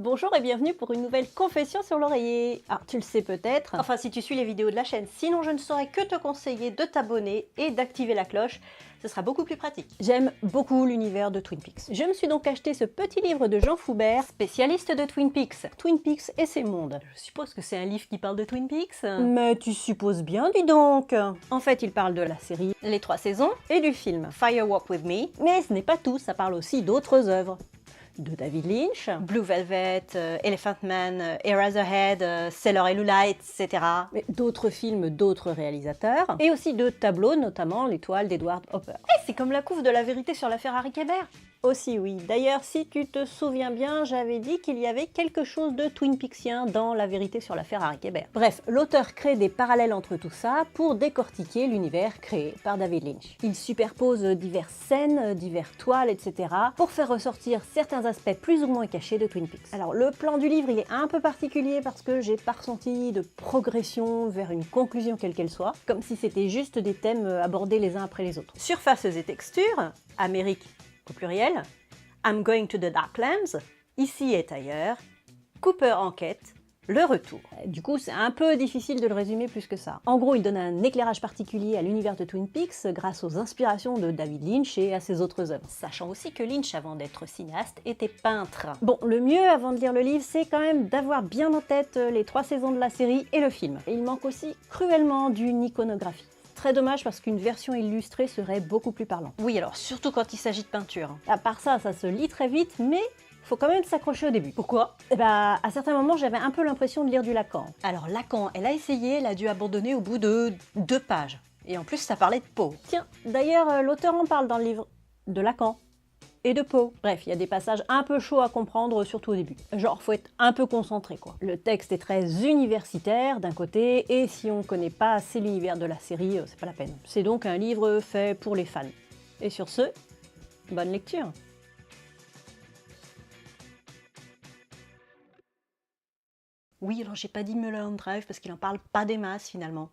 Bonjour et bienvenue pour une nouvelle confession sur l'oreiller. Alors tu le sais peut-être, enfin si tu suis les vidéos de la chaîne, sinon je ne saurais que te conseiller de t'abonner et d'activer la cloche, ce sera beaucoup plus pratique. J'aime beaucoup l'univers de Twin Peaks. Je me suis donc acheté ce petit livre de Jean Foubert, spécialiste de Twin Peaks. Twin Peaks et ses mondes. Je suppose que c'est un livre qui parle de Twin Peaks. Mais tu supposes bien, dis donc. En fait, il parle de la série, les 3 saisons, et du film Fire Walk With Me. Mais ce n'est pas tout, ça parle aussi d'autres œuvres. De David Lynch, Blue Velvet, Elephant Man, Eraserhead, Sailor et Lula, etc. Mais d'autres films d'autres réalisateurs. Et aussi de tableaux, notamment L'étoile d'Edward Hopper. Et c'est comme la couve de La vérité sur l'affaire Harry Kéber. Aussi oui. D'ailleurs, si tu te souviens bien, j'avais dit qu'il y avait quelque chose de Twin Peaksien dans La vérité sur l'affaire Harry Kéber. Bref, l'auteur crée des parallèles entre tout ça pour décortiquer l'univers créé par David Lynch. Il superpose diverses scènes, diverses toiles, etc. pour faire ressortir certains aspects plus ou moins cachés de Twin Peaks. Alors le plan du livre, il est un peu particulier parce que j'ai pas ressenti de progression vers une conclusion quelle qu'elle soit, comme si c'était juste des thèmes abordés les uns après les autres. Surfaces et textures, Amérique au pluriel, I'm going to the Darklands, ici et ailleurs, Cooper enquête, le retour. Du coup, c'est un peu difficile de le résumer plus que ça. En gros, il donne un éclairage particulier à l'univers de Twin Peaks grâce aux inspirations de David Lynch et à ses autres œuvres. Sachant aussi que Lynch, avant d'être cinéaste, était peintre. Bon, le mieux avant de lire le livre, c'est quand même d'avoir bien en tête les 3 saisons de la série et le film. Et il manque aussi cruellement d'une iconographie. Très dommage parce qu'une version illustrée serait beaucoup plus parlante. Oui, alors surtout quand il s'agit de peinture. À part ça, ça se lit très vite, mais faut quand même s'accrocher au début. Pourquoi? Eh ben, à certains moments, j'avais un peu l'impression de lire du Lacan. Alors Lacan, elle a essayé, elle a dû abandonner au bout de 2 pages. Et en plus, ça parlait de peau. Tiens, d'ailleurs, l'auteur en parle dans le livre de Lacan. Et de peau. Bref, il y a des passages un peu chauds à comprendre, surtout au début. Genre, faut être un peu concentré, quoi. Le texte est très universitaire, d'un côté, et si on connaît pas assez l'univers de la série, c'est pas la peine. C'est donc un livre fait pour les fans. Et sur ce, bonne lecture! Oui, alors j'ai pas dit Mulholland Drive parce qu'il en parle pas des masses, finalement.